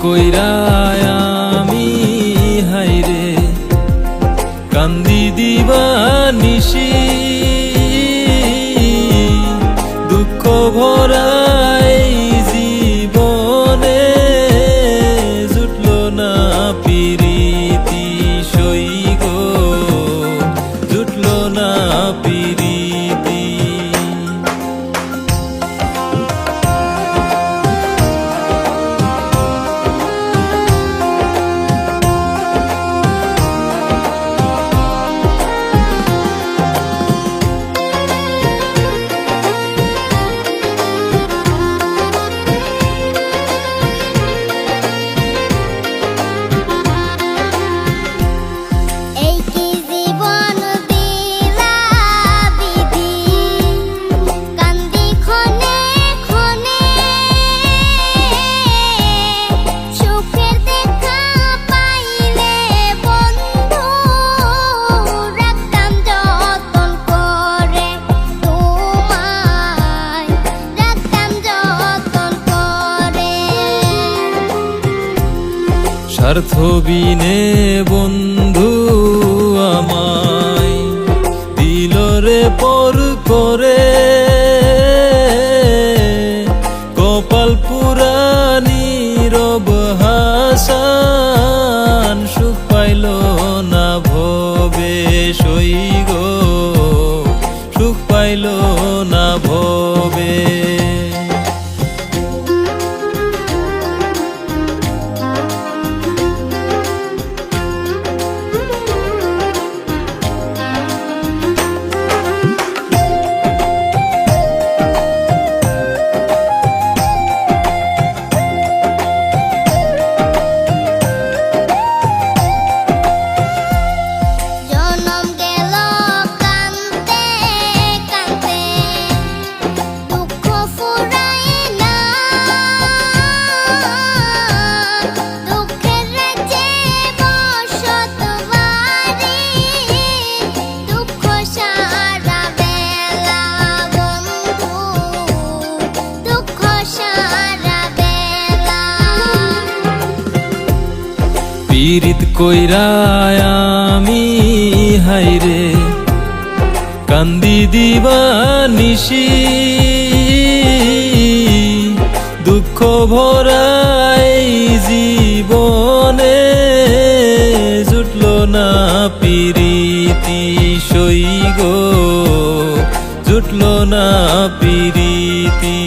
কইরা আমি হাইরে কান্দি দিবানিশি দুঃখ ভরা এই জীবনে জুটলো না পিরিতি সই গো, জুটলো না পিরিতি। স্বার্থ বিনে বন্ধু আমায় দিল রে পর করে, কপাল পুরা নীরব হাসান সুখ পাইল না ভবে সই গো, সুখ পাইল না ভবে। পীড়িত কইরা আমি হাইরে কান্দি দিবানিশি দুঃখ ভরা এই জীবনে জুটলো না পিরিতি সই গো, জুটলো না পিরিতি।